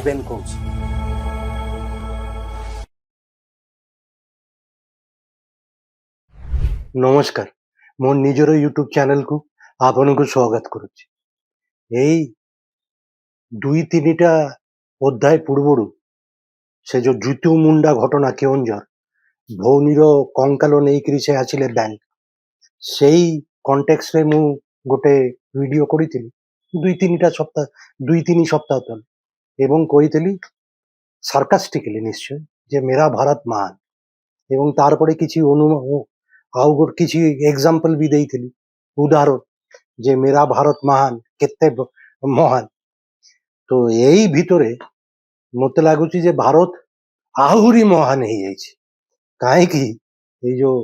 ଭୁବେନ କହୁଛି। ନମସ୍କାର, ମୋ ନିଜର ୟୁଟ୍ୟୁବ ଚ୍ୟାନେଲକୁ ଆପଣଙ୍କୁ ସ୍ୱାଗତ କରୁଛି। ଏଇ 2-3ଟା ଅଧ୍ୟାୟ ପୂର୍ବରୁ ସେ ଯୋଉ ଜିତୁ ମୁଣ୍ଡା ଘଟଣା କେଉଁଝର ଭଉଣୀର କଙ୍କାଲ ନେଇକିରି ସେ ଆସିଲେ ବ୍ୟାଙ୍କ, ସେଇ କଣ୍ଟେକ୍ସରେ ମୁଁ ଗୋଟେ ଭିଡିଓ କରିଥିଲି 2-3 ସପ୍ତାହ ତଳେ, ଏବଂ କହିଥିଲି ସାର୍କାଷ୍ଟିକଲି ନିଶ୍ଚୟ ଯେ ମେରା ଭାରତ ମହାନ, ଏବଂ ତାରପରେ କିଛି ଆଉ ଗୋଟେ କିଛି ଏକ୍ସାମ୍ପଲ ବି ଦେଇଥିଲି, ଉଦାହରଣ ଯେ ମେରା ଭାରତ ମହାନ କେତେ ମହାନ। ତ ଏଇ ଭିତରେ ମତେ ଲାଗୁଛି ଯେ ଭାରତ ଆହୁରି ମହାନ ହେଇଯାଇଛି। କାହିଁକି ଏଇ ଯୋଉ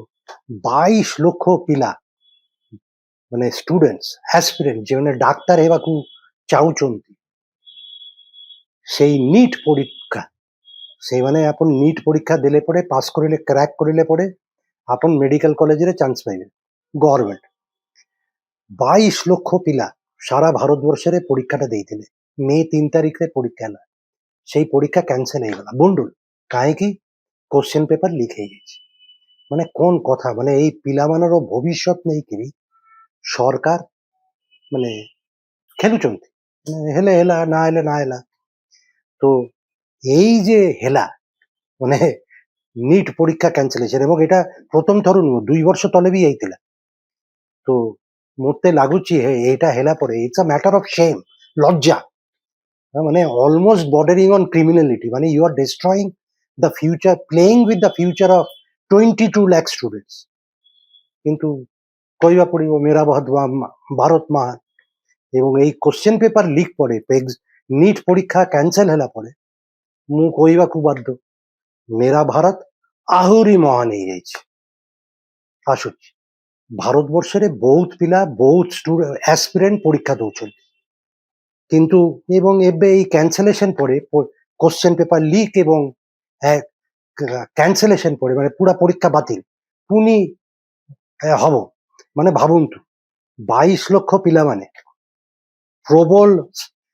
22 ଲକ୍ଷ ପିଲା ମାନେ ଷ୍ଟୁଡେଣ୍ଟସ୍ ଆସ୍ପିରେଣ୍ଟ ଯେଉଁମାନେ ଡାକ୍ତର ହେବାକୁ ଚାହୁଁଛନ୍ତି, ସେଇ ନିଟ୍ ପରୀକ୍ଷା, ସେଇମାନେ ଆପଣ ନିଟ୍ ପରୀକ୍ଷା ଦେଲେ ପରେ ପାସ୍ କରିଲେ କ୍ରାକ୍ କରିଲେ ପରେ ଆପଣ ମେଡିକାଲ କଲେଜରେ ଚାନ୍ସ ପାଇବେ ଗଭର୍ଣ୍ଣମେଣ୍ଟ। 22 ଲକ୍ଷ ପିଲା ସାରା ଭାରତବର୍ଷରେ ପରୀକ୍ଷାଟା ଦେଇଥିଲେ। ମେ 3 ତାରିଖରେ ପରୀକ୍ଷା ହେଲା, ସେଇ ପରୀକ୍ଷା କ୍ୟାନସେଲ ହେଇଗଲା ବଣ୍ଡୁଲ। କାହିଁକି? କୋଶ୍ଚିନ୍ ପେପର ଲିକ୍ ହେଇଯାଇଛି। ମାନେ କଣ କଥା, ମାନେ ଏଇ ପିଲାମାନର ଭବିଷ୍ୟତ ନେଇକିରି ସରକାର ମାନେ ଖେଳୁଛନ୍ତି, ହେଲେ ହେଲା ନା ହେଲେ ନା ହେଲା। ତ ଏଇ ଯେ ହେଲା ମାନେ ନିଟ୍ ପରୀକ୍ଷା କ୍ୟାନସେଲେସନ, ଏବଂ এটা প্রথম থর নୁହଁ, 2 ବର୍ଷ ତଳେ ବି ହେଇଥିଲା। তো ମତେ ଲାଗୁଛି ଏଇଟା ହେଲା ପରେ it's a matter of shame, ଲଜ୍ଜା, ମାନେ অলমোস্ট বর্ডারিং অন ক্রিমিনালিটি। মানে you are destroying the future, playing with the future of 22 lakh students. কিন্তু କହିବା ପଡିବ মেরা ଭାରତ ମହାନ। ଏବଂ ଏଇ କୋଶ୍ଚିନ୍ ପେପର ଲିକ୍ ପରେ ନିଟ୍ ପରୀକ୍ଷା କ୍ୟାନସେଲ ହେଲା ପରେ ମୁଁ କହିବାକୁ ବାଧ୍ୟ, মেরা ଭାରତ ଆହୁରି ମହାନ ହେଇଯାଇଛି। ଆସୁଛି ଭାରତବର୍ଷରେ ବହୁତ ପିଲା, ବହୁତ ଆସ୍ପିରେଣ୍ଟ ପରୀକ୍ଷା ଦଉଛନ୍ତି, କିନ୍ତୁ ଏବଂ ଏବେ ଏଇ କ୍ୟାନସେଲେସନ ପରେ କୋଶ୍ଚିନ୍ ପେପର ଲିକ୍ ଏବଂ କ୍ୟାନସେଲେସନ ପରେ ମାନେ ପୁରା ପରୀକ୍ଷା ବାତିଲ ପୁଣି ହବ। ମାନେ ଭାବନ୍ତୁ 22 ଲକ୍ଷ ପିଲାମାନେ ପ୍ରବଳ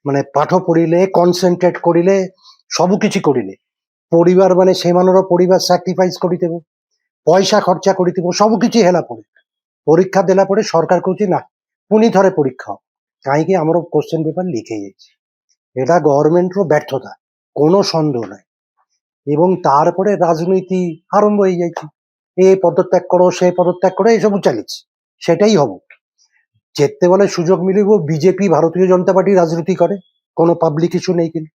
ମାନେ ପାଠ ପଢିଲେ, କନସେନ୍ଟ୍ରେଟ କରିଲେ, ସବୁ କିଛି କରିଲେ, ପରିବାର ମାନେ ସେମାନର ପରିବାର ସାକ୍ରିଫାଇସ୍ କରିଥିବ, ପଇସା ଖର୍ଚ୍ଚା କରିଥିବ, ସବୁ କିଛି ହେଲା ପରେ ପରୀକ୍ଷା ଦେଲା ପରେ ସରକାର କହୁଛି ନା ପୁଣି ଥରେ ପରୀକ୍ଷା ହବ। କାହିଁକି? ଆମର କୋଶ୍ଚିନ୍ ପେପର ଲିକ୍ ହେଇଯାଇଛି। এটা গভর্নমেন্টର ব্যর্থতা, কোনো সন্দেহ নাই। এবং তারপরে রাজনীতি আরম্ভ হয়ে যাচ্ছে, এ পদত্যাগ করো, সে পদত্যাগ করো, এসব চালিছে। সেটাই হব। যেତେବେଳେ সুযোগ মিলিব বিজেপি, ভারতীয় জনতা পার্টি রাজনীতি করে, কোনো পাবলিক ইস্যু নেই কিন্তু।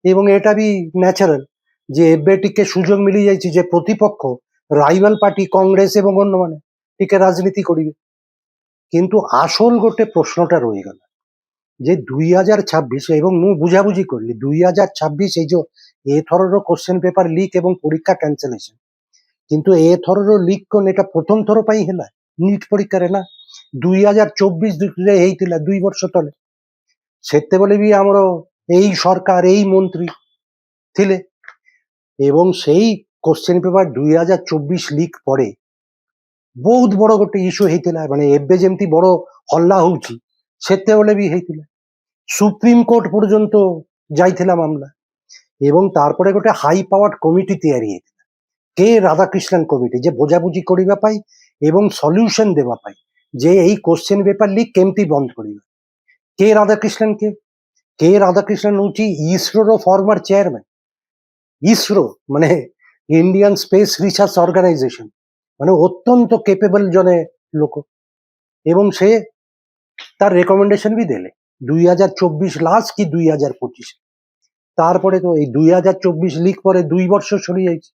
এবং এটা ବି ନ୍ୟାଚୁରାଲ ଯେ ଏବେ ଟିକେ ସୁଯୋଗ ମିଳିଯାଇଛି ଯେ ପ୍ରତିପକ୍ଷ ରାଇଭାଲ ପାର୍ଟି କଂଗ୍ରେସ ଏବଂ ଅନ୍ୟମାନେ ଟିକେ ରାଜନୀତି କରିବେ। କିନ୍ତୁ আসল ଗୋଟେ ପ୍ରଶ୍ନଟା ରହିଗଲା ଯେ 2026, এবং ମୁଁ ବୁଝାବୁଝି করলি 2026 এই যে এথরর কোশ্চেন পেপার লিক এবং পরীক্ষা ক্যানসেলেসন, কিন্তু এথরর লিক কোন এটা প্রথম থর পাই ହେଲା নিট পরীক্ষারে না, 2024 ହେଇଥିଲା 2 ବର୍ଷ ତଳେ। ସେତେବେଳେ ବି ଆମର ଏଇ ସରକାର, ଏଇ ମନ୍ତ୍ରୀ ଥିଲେ, ଏବଂ ସେଇ କୋଶ୍ଚେନ ପେପର 2024 লিକ୍ ପରେ ବହୁତ ବଡ ଗୋଟେ ଇସ୍ୟୁ ହେଇଥିଲା। ମାନେ ଏବେ ଯେମିତି ବଡ ହଲ୍ଲା ହଉଛି ସେତେବେଳେ ବି ହେଇଥିଲା, ସୁପ୍ରିମକୋର୍ଟ ପର୍ଯ୍ୟନ୍ତ ଯାଇଥିଲା ମାମଲା। ଏବଂ ତାରପରେ ଗୋଟେ ହାଇ ପାୱାର୍ଡ କମିଟି ତିଆରି ହେଇଥିଲା, କେ ରାଧାକ୍ରିଷ୍ଣନ କମିଟି, ଯେ ବୁଝାବୁଝି କରିବା ପାଇଁ ଏବଂ ସଲ୍ୟୁସନ ଦେବା ପାଇଁ ଯେ ଏଇ କୋଶ୍ଚେନ ପେପର ଲିକ୍ କେମିତି ବନ୍ଦ କରିବା। କେ ରାଧାକ୍ରିଷ୍ଣନ କେ ରାଧାକ୍ରିଷ୍ଣନ ହଉଛି ଇସ୍ରୋର ଫର୍ମର ଚେୟାରମ୍ୟାନ। ইসরো মানে ইন্ডিয়ান স্পেস রিসার্চ অর্গানাইজেশন, মানে অত্যন্ত কেপেবল জনে লোক, এবং সে তার রেকমেন্ডেশন বি দেলে 2024 লাস্ট কি 2025। তারপরে তো এই 2024 লিক পরে 2 ବର୍ଷ সরে যাইছে।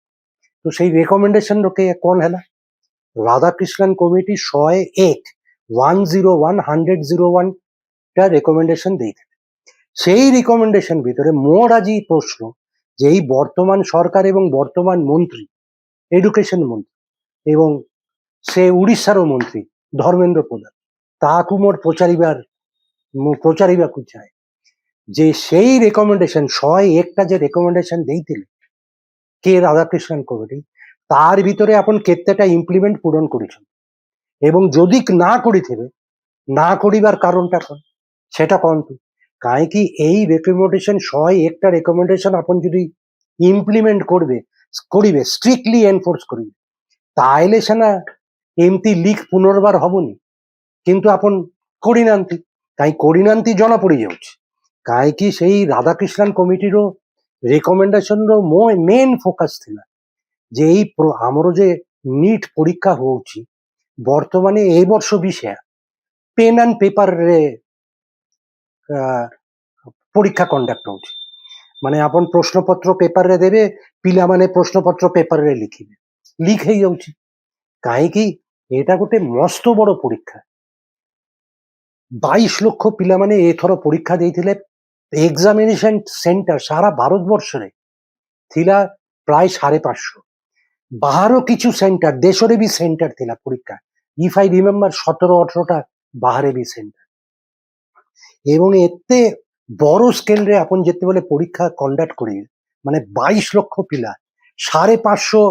তো সেই রেকমেন্ডেশন কে কোন হেলা? রাধাকৃষ্ণন কমিটি 101 টা রেকমেন্ডেশন ଦେଇଥିଲେ। সেই রিকমেন্ডেশন ভিতরে মোর আজি প্রশ্ন যে এই বর্তমান সরকার এবং বর্তমান মন্ত্রী, এডুকেশন মন্ত্রী এবং সে উড়িষ্যার মন্ত্রী ধর্মেন্দ্র প্রধান, ତାକୁ ମୋର ପଚାରିବାକୁ ଚାହେଁ ଯେ ସେଇ ରେକମେଣ୍ଡେସନ 101ଟା ଯେ ରେକମେଣ୍ଡେସନ ଦେଇଥିଲେ କେ ରାଧାକ୍ରିଷ୍ଣନ କମିଟି, ତାର ଭିତରେ ଆପଣ କେତେଟା ଇମ୍ପ୍ଲିମେଣ୍ଟ ପୂରଣ କରିଛନ୍ତି, ଏବଂ ଯଦି ନା କରିଥିବେ, ନା କରିବାର କାରଣଟା କ'ଣ ସେଟା କହନ୍ତୁ। କାହିଁକି ଏଇ ରେକମେଣ୍ଡେସନ 101ଟା ରେକମେଣ୍ଡେସନ ଆପଣ ଯଦି ଇମ୍ପ୍ଲିମେଣ୍ଟ କରିବେ ଷ୍ଟ୍ରିକ୍ଟଲି ଏନଫୋର୍ସ କରିବେ ତାହେଲେ ସିନା ଏମିତି ଲିକ୍ ପୁନର୍ବାର ହବନି। କିନ୍ତୁ ଆପଣ କରିନାହାନ୍ତି, କାହିଁ କରିନାହାନ୍ତି ଜଣା ପଡିଯାଉଛି। କାହିଁକି ସେଇ ରାଧାକ୍ରିଷ୍ଣନ କମିଟିର ରେକମେଣ୍ଡେସନର ମେନ୍ ଫୋକସ୍ ଥିଲା ଯେ ଏଇ ଆମର ଯେ ନିଟ୍ ପରୀକ୍ଷା ହଉଛି ବର୍ତ୍ତମାନ এই ବର୍ଷ ବି ସେୟା ପେନ୍ ଆଣ୍ଡ ପେପରରେ ପରୀକ୍ଷା କଣ୍ଡକ୍ଟ ହଉଛି। ମାନେ ଆପଣ ପ୍ରଶ୍ନପତ୍ର ପେପରରେ ଦେବେ, ପିଲାମାନେ ପ୍ରଶ୍ନପତ୍ର ପେପରରେ ଲେଖିବେ, ଲିକ୍ ହେଇଯାଉଛି। କାହିଁକି ଏଇଟା ଗୋଟେ ମସ୍ତ ବଡ ପରୀକ୍ଷା। 22 ଲକ୍ଷ ପିଲାମାନେ ଏଥର ପରୀକ୍ଷା ଦେଇଥିଲେ। ଏକ୍ସାମିନେସନ ସେଣ୍ଟର ସାରା ଭାରତବର୍ଷରେ ଥିଲା ପ୍ରାୟ 550। ବାହାର কিছু ସେଣ୍ଟର, ଦେଶରେ ବି ସେଣ୍ଟର ଥିଲା ପରୀକ୍ଷା। ଇଫ୍ ଆଇ ରିମେମ୍ବର 17-18ଟା ବାହାରେ ବି ସେଣ୍ଟର। এবং ଏତେ ବড় ସ୍କେଲରେ ଆପଣ ଯେତେବେଳେ ପରୀକ୍ଷା କଣ୍ଡକ୍ଟ କରିବେ, ମାନେ 22 ଲକ୍ଷ ପିଲା, 550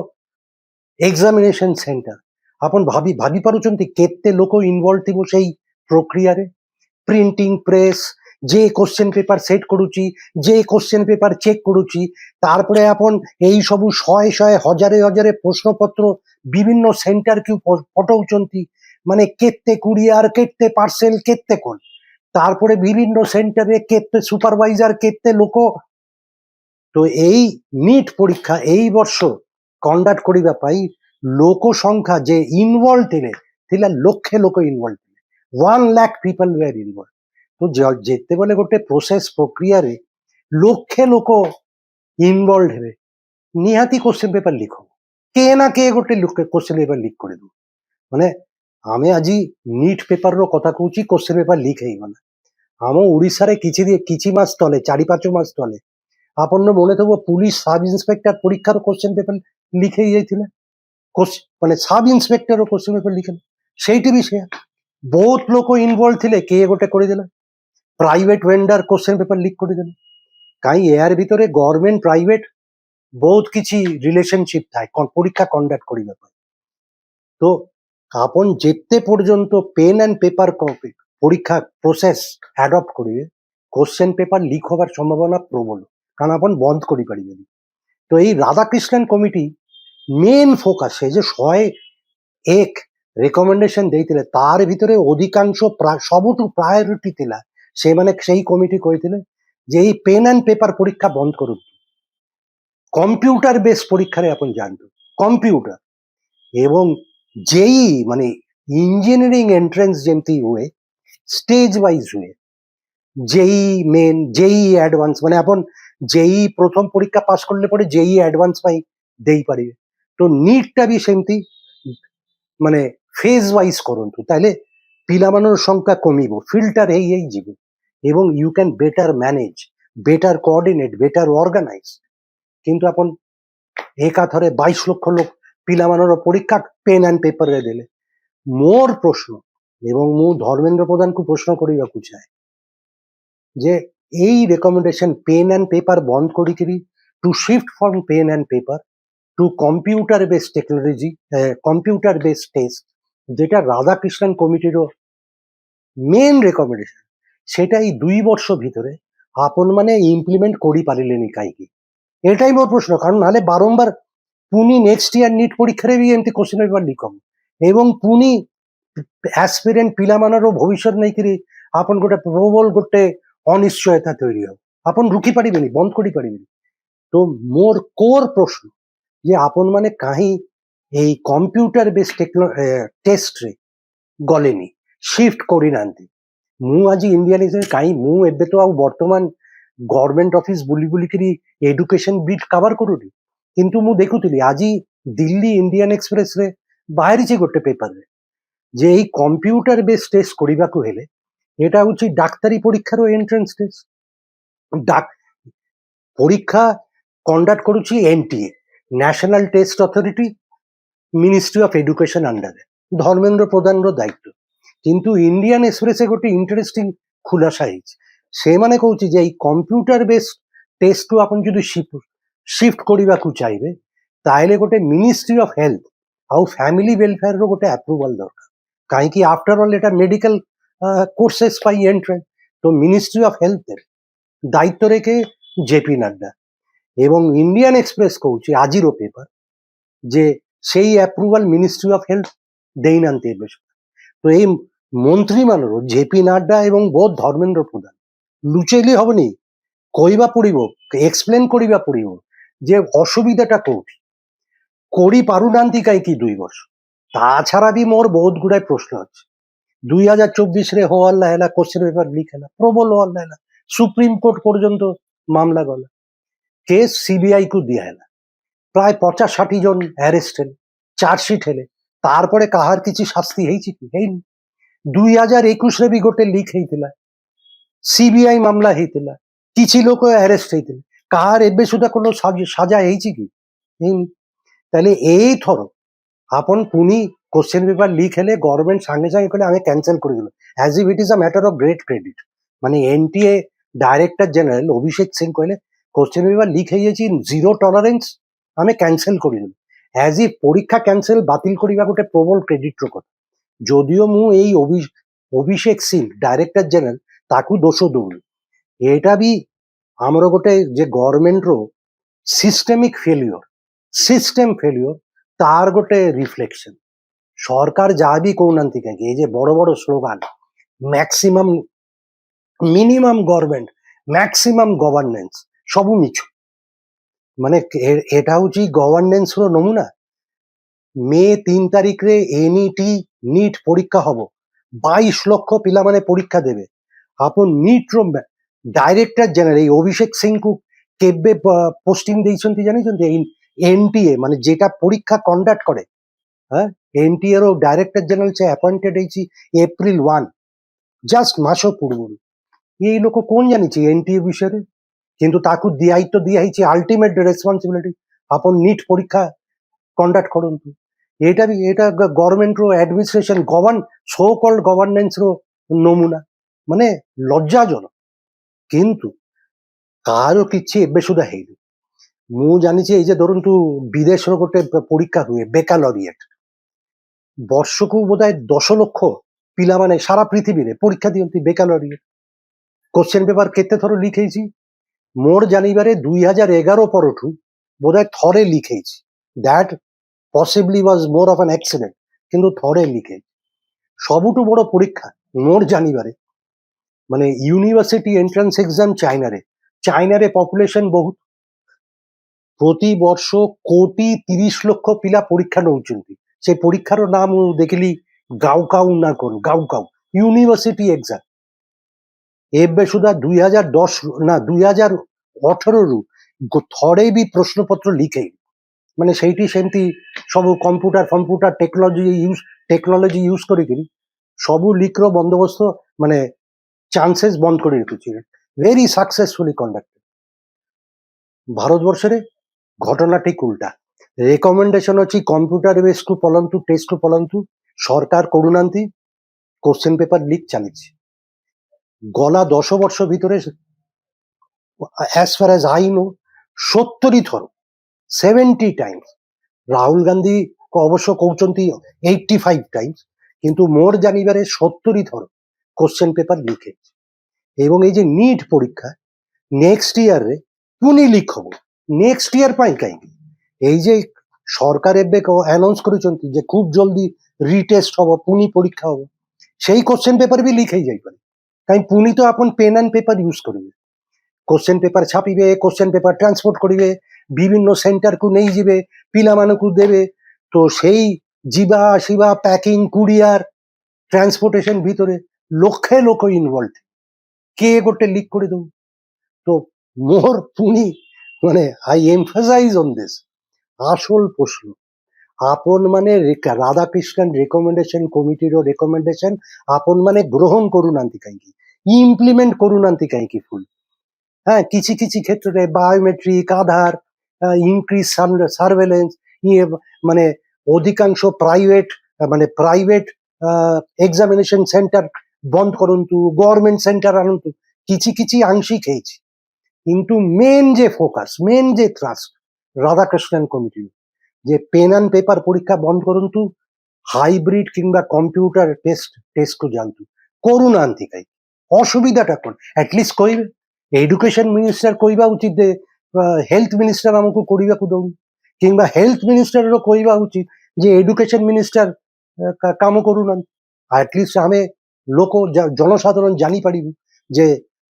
ଏକ୍ସାମିନେସନ ସେଣ୍ଟର, ଆପଣ ଭାବି ପାରୁଛନ୍ତି କେତେ ଲୋକ ଇନଭଲ୍ଭ ଥିବ ସେଇ ପ୍ରକ୍ରିୟାରେ। ପ୍ରିଣ୍ଟିଂ ପ୍ରେସ୍, যে কোশ্চেন পেপার সেট କରୁଛି, যে কোশ্চেন পেপার চেক କରୁଛି, তারপরে ଆପଣ এই ସବୁ ଶହେ ହଜାରେ ପ୍ରଶ୍ନପତ୍ର ବିଭିନ୍ନ ସେଣ୍ଟରକୁ ପଠାଉଛନ୍ତି। ମାନେ କେତେ କୁରିয়ার, କେତେ ପାର୍ସେଲ, କେତେ କଣ, তারপরে বিভিন্ন সেন্টারে কেতে সুপারভাইজার, কেতে লোক। তো এই নিট পরীক্ষা এই বর্ষ কন্ডাক্ট করিবা পাই লোক সংখ্যা যে ইনভল্ভ ଥିଲା লক্ষে লোক ইনভল্ভ ଥିଲେ। 1 লাখ পিপল ওয়ার ইনভল্ভ। তো যেତେବେଳେ ଗୋଟେ ପ୍ରୋସେସ ପ୍ରକ୍ରିୟାରେ ଲକ୍ଷେ ଲୋକ ଇନଭଲ୍ଭ ହେବେ, ନିହାତି କୋଶ୍ଚିନ ପେପର ଲିକ୍ ହବ। କିଏ ନା କିଏ ଗୋଟେ କୋଶ୍ଚିନ ପେପର ଲିକ୍ କରିଦେବ। ମାନେ ଆମେ ଆଜି ନିଟ୍ ପେପରର କଥା କହୁଛି, କୋଶ୍ଚିନ ପେପର ଲିକ୍ ହେଇଗଲା। ଆମ ଓଡ଼ିଶାରେ କିଛି ମାସ ତଳେ, 4-5 ମାସ ତଳେ ଆପଣଙ୍କ ମନେ ଥିବ ପୁଲିସ ସବ୍ ଇନ୍ସପେକ୍ଟର ପରୀକ୍ଷାର କୋଶ୍ଚିନ ପେପର ଲିକ୍ ହେଇଯାଇଥିଲା। ମାନେ sub inspector question paper leak ହେଲା। ସେଇଠି ବି ସେୟା ବହୁତ ଲୋକ ଇନଭଲ୍ଭ ଥିଲେ, କିଏ ଗୋଟେ କରିଦେଲା। Private vendor question paper leak କରିଦେଲେ। କାହିଁ ଏହାର ଭିତରେ ଗଭର୍ଣ୍ଣମେଣ୍ଟ ପ୍ରାଇଭେଟ ବହୁତ କିଛି ରିଲେସନସିପ ଥାଏ ପରୀକ୍ଷା କଣ୍ଡକ୍ଟ କରିବା ପାଇଁ। তো ଆପଣ ଯେତେ ପର୍ଯ୍ୟନ୍ତ পেন অ্যান্ড পেপার পরীক্ষা প্রসেস অ্যাডপ্ট করিবে, কোশ্চেন পেপার লিক হবার সম্ভাবনা প্রবল, কারণ আপন বন্ধ করিপারিবেনি। তো এই রাধাকৃষ্ণন কমিটি মেন ফোকাস ସେ যে 101 ରେକମେଣ୍ଡେସନ ଦେଇଥିଲେ ତାର ଭିତରେ ଅଧିକାଂଶ ସବୁଠୁ ପ୍ରାୟୋରିଟି ଥିଲା। ସେମାନେ ସେଇ କମିଟି କହିଥିଲେ ଯେ ଏଇ পেন ଆଣ୍ଡ পেপার ପରୀକ୍ଷା ବନ୍ଦ କରନ୍ତୁ, କମ୍ପ୍ୟୁଟର ବେସ୍ ପରୀକ୍ଷାରେ ଆପଣ ଯାଆନ୍ତୁ। କମ୍ପ୍ୟୁଟର ଏବଂ ଜେଇ ମାନେ ইঞ্জিনিয়ারিং এন্ট্রান্স যেমতি ହୁଏ স্টেজ ওয়াইজ ହୁଏ। জেই মেন, জেই অ্যাডভান্স, মানে আপন জেই প্রথম পরীক্ষা পাস করলে পরে জেই অ্যাডভান্স পাই ଦେଇପାରିବେ। তো নিটটা ବି ସେମିତି ମାନେ ফেজ ওয়াইজ କରନ୍ତୁ, ତାହେଲେ ପିଲାମାନଙ୍କର ସଂଖ୍ୟା କମିବ, ଫିଲ୍ଟର ହେଇ ଯିବ ଏବଂ you can better manage, better coordinate, better organise. କିନ୍ତୁ ଆପଣ ଏକାଥରେ 22 ଲକ୍ଷ ଲୋକ ପିଲାମାନଙ୍କର ପରୀକ୍ଷା পেন ଆଣ୍ଡ পেପରରେ ଦେଲେ। ମୋର ପ୍ରଶ୍ନ, ଏବଂ ମୁଁ ଧର୍ମେନ୍ଦ୍ର ପ୍ରଧାନକୁ ପ୍ରଶ୍ନ କରିବାକୁ ଚାହେଁ ଯେ এই রেকমেন্ডেশন পেন অ্যান্ড পেপার বন্ধ করিকি to shift from pen and paper to computer base technology, computer base test, যেটা রাধাকৃষ্ণন কমিটির মেন রেকমেন্ডেশন, সেটা এই 2 ବର୍ଷ ଭିତରେ আপন মানে ইমপ্লিমেন্ট করি পারিলেনি কাইকি? এটাই মোর প্রশ্ন। কারণ নাহলে বারংবার পুনি নেক্সট ইয়ার নিট পরীক্ষারে ବି ଏମିତି কোশ্ଚିନ পেপার লিক হବ এবং ପୁଣି ଆସ୍ପିରେଣ୍ଟ ପିଲାମାନଙ୍କର ଭବିଷ୍ୟତ ନେଇକିରି ଆପଣ ଗୋଟେ ପ୍ରବଳ ଗୋଟେ ଅନିଶ୍ଚୟତା ତୈরি ହବ। ଆପଣ ରୁକି ପାରିବେନି, ବନ୍ଦ କରିପାରିବେନି। তো ମୋର କୋର ପ୍ରଶ୍ନ ଯେ ଆପଣ ମାନେ କାହିଁ এই କମ୍ପ୍ୟୁଟର ବେସ୍ ଟେଷ୍ଟରେ ଗଲେନି, ସିଫ୍ଟ କରିନାହାନ୍ତି? ମୁଁ ଆଜି ଇଣ୍ଡିଆନ କାହିଁ, ମୁଁ ଏବେ ତ ଆଉ ବର୍ତ୍ତମାନ ଗଭର୍ଣ୍ଣମେଣ୍ଟ ଅଫିସ ବୁଲି ବୁଲିକିରି ଏଡୁକେସନ ବିଟ୍ କଭର କରୁନି, କିନ୍ତୁ ମୁଁ ଦେଖୁଥିଲି ଆଜି ଦିଲ୍ଲୀ ଇଣ୍ଡିଆନ ଏକ୍ସପ୍ରେସରେ ବାହାରିଛି ଗୋଟେ ପେପରରେ যে এই কম্পিউটার বেস টেস্ট କରିବାକୁ ହେଲେ এটা হচ্ছে ডাক্তারি পরীক্ষার এন্ট্রান্স টেস্ট। পরীক্ষা কন্ডাক্ট করুছি NTA, national test authority, ministry of education আন্ডারে, ধর্মেন্দ্র প্রধানর দায়িত্ব। কিন্তু ইন্ডিয়ান এক্সপ্রেসে ଗୋଟେ ইন্টারেস্টিং ଖୁଲାସା ହେଇଛି। ସେମାନେ କହୁଛି ଯେ ଏଇ କମ୍ପ୍ୟୁଟର ବେସ୍ ଟେଷ୍ଟକୁ ଆପଣ ଯଦି ସିଫ୍ଟ କରିବାକୁ ଚାହିଁବେ ତାହେଲେ ଗୋଟେ ମିନିଷ୍ଟ୍ରି ଅଫ ହେଲ୍ଥ ଆଉ ଫ୍ୟାମିଲି ୱେଲଫେୟାରର ଗୋଟେ ଆପ୍ରୁଭାଲ ଦରକାର। କାହିଁକି ଆଫ୍ଟର ଅଲ୍ এটা মেডিকেল কোর্সেস পাই এন্ট্রান্স। তো মিনিস্ট্রি অফ হেলথের দায়িত্ব রেখে জেপি নাড্ডা এবং ইন্ডিয়ান এক্সপ্রেস কହୁଛି ଆଜିର পেপার যে সেই অ্যাপ্রুভাল মিনিস্ট্রি অফ হেলথ ଦେଇନାହାନ୍ତି ଏବେ ସୁଦ୍ଧା। তো এই ମନ୍ତ୍ରୀମାନର ଜେପି ନାଡ୍ଡା ଏବଂ ବୋଧ ଧର୍ମେନ୍ଦ୍ର ପ୍ରଧାନ ଲୁଚେଇଲେ ହବନି, କହିବା ପଡିବ, ଏକ୍ସପ୍ଲେନ କରିବା ପଡିବ ଯେ ଅସୁବିଧାଟା କୋଉଠି, କରିପାରୁନାହାନ୍ତି କାହିଁକି 2 ବର୍ଷ। ତା ଛଡା ବି ମୋର ବହୁତ ଗୁଡାଏ ପ୍ରଶ୍ନ ଅଛି। 2024ରେ ହଲ୍ଲା ହେଲା, କୋଶ୍ଚିନ୍ ପେପର ଲିକ୍ ହେଲା, ପ୍ରବଳ ହଲ୍ଲା ହେଲା, ସୁପ୍ରିମକୋର୍ଟ ପର୍ଯ୍ୟନ୍ତ ମାମଲା ଗଲା, କେସ୍ ସିବିଆଇ କୁ ଦିଆହେଲା, ପ୍ରାୟ 50-60 জন ଆରେଷ୍ଟ ହେଲେ, ଚାର୍ଜସିଟ୍ ହେଲେ, ତାରପରେ କାହାର କିଛି ଶାସ୍ତି ହେଇଛି କି? ହେଇନି। 2021ରେ ବି ଗୋଟେ ଲିକ୍ ହେଇଥିଲା, ସିବିଆଇ ମାମଲା ହେଇଥିଲା, କିଛି ଲୋକ ଆରେଷ୍ଟ ହେଇଥିଲେ, କାହାର ଏବେ ସୁଦ୍ଧା কোনো সাজা ହେଇଛି କି? ହେଇନି। তাহলে এইଥର ଆପଣ ପୁଣି কোশ্চেন পেপার লিক ହେଲେ গভর্নমেন্ট সাଙ୍ଗେ সাଙ୍ଗେ କହିଲେ ଆମେ କ୍ୟାନସେଲ କରିଦେଲୁ, as if it is a matter of great credit। ମାନେ ଏନଟିଏ ଡାଇରେକ୍ଟର ଜେନେରାଲ ଅଭିଷେକ ସିଂ କହିଲେ কোশ্চেন পেপার লিক ହେଇଯାଇଛି, ଜିରୋ ଟଲରେନ୍ସ, ଆମେ କ୍ୟାନସେଲ କରିଦେଲୁ, as if ପରୀକ୍ଷା କ୍ୟାନସେଲ ବାତିଲ କରିବା ଗୋଟେ ପ୍ରବଳ କ୍ରେଡିଟର କଥା। ଯଦିଓ ମୁଁ ଏଇ ଅଭିଷେକ ସିଂ ଡାଇରେକ୍ଟର ଜେନେରାଲ ତାକୁ ଦୋଷ ଦଉନି, ଏଇଟା ବି ଆମର ଗୋଟେ ଯେ ଗଭର୍ନମେଣ୍ଟର ସିଷ୍ଟେମିକ ଫେଲିୟର, ସିଷ୍ଟେମ ଫେଲିୟର, ତାର ଗୋଟେ ରିଫ୍ଲେକ୍ସନ। সরকার যা বি কହୁନାହାନ୍ତି କାହିଁକି, এই যে বড় বড় slogan, maximum minimum government, maximum governance, ସବୁ ମିଛ। ମାନେ এটা হচ্ছে গভর্নেন্সର নমুনা। মে 3 ତାରିଖରେ ଏନଇଟି নিট পরীক্ষা হব, 22 লক্ষ ପିଲାମାନେ ପରୀକ୍ଷା ଦେବେ। ଆପଣ ନିଟ୍ର ଡାଇରେକ୍ଟର ଜେନେରାଲ এই অভিষেক সিংକୁ କେବେ ପୋଷ୍ଟିଂ ଦେଇଛନ୍ତି ଜାଣିଛନ୍ତି? এনটিএ ମାନେ যেটা পরীক্ষা কন্ডাক্ট করে, হ্যাঁ, এনটিএ ର ଡାଇରେକ୍ଟର ଜେନେରାଲ ସେ ଆପଏଣ୍ଟେଡ ହେଇଛି April 1, ଜଷ୍ଟ ମାସ ପୂର୍ବରୁ। ଏଇ ଲୋକ କଣ ଜାଣିଛି ଏନଟିଏ ବିଷୟରେ? କିନ୍ତୁ ତାକୁ ଦାୟିତ୍ୱ ଦିଆହେଇଛି, ଆଲଟିମେଟ ରେସପନ୍ସିବିଲିଟି, ଆପଣ ନିଟ୍ ପରୀକ୍ଷା କଣ୍ଡକ୍ଟ କରନ୍ତୁ। ଏଇଟା ବି ଏଇଟା ଗଭର୍ନମେଣ୍ଟର ଆଡମିନିଷ୍ଟ୍ରେସନ ସୋ କଲ୍ଡ ଗଭର୍ନେନ୍ସର ନମୁନା, ମାନେ ଲଜ୍ଜାଜନକ। କିନ୍ତୁ କାହାର କିଛି ଏବେ ସୁଦ୍ଧା ହେଇନି। ମୁଁ ଜାଣିଛି এই যে ଧରନ୍ତୁ ବିଦେଶର ଗୋଟେ ପରୀକ୍ଷା ହୁଏ ବେକାଲରିଏଟ, ବର୍ଷକୁ ବୋଧେ 10 ଲକ୍ଷ ପିଲାମାନେ ସାରା ପୃଥିବୀରେ ପରୀକ୍ଷା ଦିଅନ୍ତି ବେକାଲରିଏଟ। କୋଶ୍ଚେନ ପେପର କେତେ ଥର ଲିକ୍ ହେଇଛି? ମୋର ଜାଣିବାରେ 2011 ପରଠୁ ବୋଧେ ଥରେ ଲିକ୍ ହେଇଛି। ଦ୍ୟାଟ ପସିବଲି ୱାଜ ମୋର ଅଫ୍ ଆନ୍ ଆକ୍ସିଡେଣ୍ଟ, କିନ୍ତୁ ଥରେ ଲିକ୍ ହେଇଛି। ସବୁଠୁ ବଡ ପରୀକ୍ଷା ମୋର ଜାଣିବାରେ ମାନେ ୟୁନିଭର୍ସିଟି ଏଣ୍ଟ୍ରାନ୍ସ ଏକ୍ସାମ ଚାଇନାରେ ପପୁଲେସନ ବହୁତ, প্রতি বর্ষ 1,30,00,000 ପିଲା ପରୀକ୍ଷା ନେଉଛନ୍ତି। ସେ ପରୀକ୍ଷାର ନାଁ ମୁଁ ଦେଖିଲି ଗାଉକାଉ ନା କଣ, ଗାଉକାଉ ୟୁନିଭର୍ସିଟି ଏକ୍ସାମ। ଏବେ ସୁଦ୍ଧା 2018ରୁ ଥରେ ବି ପ୍ରଶ୍ନପତ୍ର ଲିକ୍ ହେଇନି। ମାନେ ସେଇଠି ସେମିତି ସବୁ କମ୍ପ୍ୟୁଟର ଟେକ୍ନୋଲୋଜି ୟୁଜ କରିକିରି ସବୁ ଲିକ୍ର ବନ୍ଦୋବସ୍ତ, ମାନେ ଚାନ୍ସେସ୍ ବନ୍ଦ କରି ରଖୁଛି। Very successfully conducted. ଭାରତବର୍ଷରେ ঘটনা ঠিক উল্টা। রেকমেন্ডেশন ଅଛି কম্পিউটার বেস টু পলন্তু, টেস্ট টু পলন্তু, সরকার করুনাহাନ୍ତି, কোশ্চেন পেপার লিক চালিছে। গলা 10 ବର୍ଷ ଭିତରେ as far as I know 70 ଥର, 70 টাইমস। রাহুল গান্ধী অবশ্য কହୁଛନ୍ତି 85 টাইমস, কিন্তু মোর জানিবারে 70 ଥର কোশ্চেন পেপার লিক ହେଇଛି। এবং এই যে নিট পরীক্ষা নেক্সট ইয়ারে পুনি লিক হব, নেক্সট ইয়ার ପାଇଁ କାହିଁକି? এই যে সরকার ଏବେ আনাউন্স କରିଛନ୍ତି যে খুব জলদি রিটেস্ট হব, পুনি পরীক্ষা হব, সেই কোশ্চেন পেপার ବି লিক ହେଇଯାଇପାରେ। କାହିଁ ପୁଣି ତ ଆପଣ ପେନ୍ ଆଣ୍ଡ পেপার ୟୁଜ କରିବେ, କୋଶ୍ଚେନ পেপার ଛାପିବେ, କୋଶ୍ଚେନ পেপার ଟ୍ରାନ୍ସପୋର୍ଟ କରିବେ, ବିଭିନ୍ନ ସେଣ୍ଟରକୁ ନେଇଯିବେ, ପିଲାମାନଙ୍କୁ ଦେବେ। ତ ସେଇ ଯିବା ଆସିବା, ପ୍ୟାକିଂ, କୁରିয়ার, ট্রান্সপোর্টেশন ভিতরে লক্ষে লোক ইনভলভ, কে ଗୋଟେ লিক করে দেব। তো মোর পুনি মানে আই এমফাসাইজ অন দিস। আসল প্রশ্ন, আপন মানে রাধাকৃষ্ণন রেকমেন্ডেশন কমিটির রেকমেন্ডেশন আপন মানে গ্রহণ করুনাহাନ୍ତି কাହିଁକି, ইমপ্লিমেন্ট করুনাহাନ୍ତି কাহিଁକି ফুল। হ্যাঁ, কিছু কিছু ক্ষেত্রে বায়োমেট্রিক, আধার, ইনক্রিজ সার্ভেলেন্স, মানে অধিকাংশ প্রাইভেট এক্সামিনেশন সেন্টার বন্ধ করন্তু, গভর্নমেন্ট সেন্টার আনন্তু, কিছু কিছু আংশিক ହେଇଛି। কিন্তু মেন যে ফোকাস, মেন যে থ্রাস্ট রাধাকৃষ্ণন কমিটি যে পেন অ্যান্ড পেপার পরীক্ষা বন্ধ করন্তু, হাইব্রিড কিংবা কম্পিউটার টেস্টକୁ ଯାଆନ୍ତୁ, କରୁନାହାନ୍ତି କାହିଁକି? ଅସୁବିଧାଟା କ'ଣ ଆଟଲିଷ୍ଟ କହିବେ। ଏଡୁକେସନ ମିନିଷ୍ଟର କହିବା ଉଚିତ ଯେ ହେଲ୍ଥ ମିନିଷ୍ଟର ଆମକୁ କରିବାକୁ ଦଉନି, କିମ୍ବା ହେଲ୍ଥ ମିନିଷ୍ଟରର କହିବା ଉଚିତ ଯେ ଏଡୁକେସନ ମିନିଷ୍ଟର କାମ କରୁନାହାନ୍ତି। ଆଟଲିଷ୍ଟ ଆମେ ଲୋକ ଜନସାଧାରଣ ଜାଣିପାରିବୁ ଯେ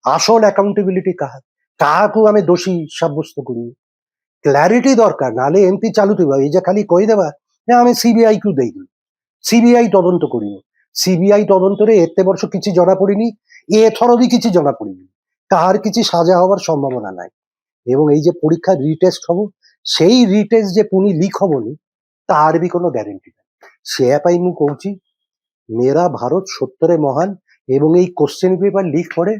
আসল ଆକାଉଣ୍ଟେବିଲିଟି କାହାକୁ ଆମେ ଦୋଷୀ ସାବ୍ୟସ୍ତ କରିବୁ। କ୍ଲାରିଟି ଦରକାର, ନହେଲେ ଏମିତି ଚାଲୁଥିବା ଏଇ ଯେ ଖାଲି କହିଦେବା ଯେ ଆମେ ସିବିଆଇ କୁ ଦେଇଦେବୁ, ସିବିଆଇ ତଦନ୍ତ କରିବ। ସିବିଆଇ ତଦନ୍ତରେ ଏତେ ବର୍ଷ କିଛି ଜଣାପଡ଼ିନି, ଏଥର ବି କିଛି ଜଣାପଡ଼ିନି, କାହାର କିଛି ସାଜା ହବାର ସମ୍ଭାବନା ନାହିଁ। এবং এই যে পরীক্ষা রিটেস্ট হব, সেই রিটেস্ট যে পুনি লিক হবনি তার ବି কোনো ଗ୍ୟାରେଣ୍ଟି ନାହିଁ। ସେୟା ପାଇଁ ମୁଁ କହୁଛି মেরা ভারত সত্যরে মহান, এবং এই কোশ্চেন পেপার লিক ପରେ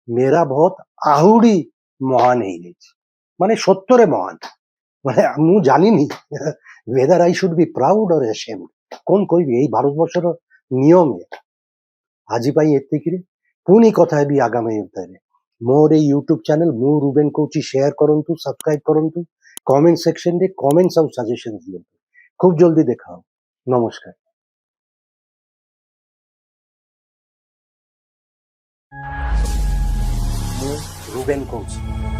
মেরা ভারତ ଆହୁରି ମହାନ ହେଇଯାଇଛି, ମାନେ ସত্যରେ ମହାନ। ମାନେ ମୁଁ ଜାଣିନି whether I should be proud or ashamed, କଣ କହିବି। ଏଇ ଭାରତବର୍ଷର ନିୟମ ଆଜି ପାଇଁ ଏତିକିରେ, ପୁଣି କଥା ହେବି ଆଗାମୀ ଅଧ୍ୟାୟରେ। ମୋର ଏଇ ୟୁଟ୍ୟୁବ ଚ୍ୟାନେଲ ମୁଁ ରୁବେନ କହୁଛି, ସେୟାର କରନ୍ତୁ, ସବସ୍କ୍ରାଇବ କରନ୍ତୁ, କମେଣ୍ଟ ସେକ୍ସନରେ କମେଣ୍ଟସ ଆଉ ସଜେସନ ଦିଅନ୍ତୁ। খুব জলদি দেখা হবে। নমস্কার। ମୁଁ ରୁବେନ କହୁଛି।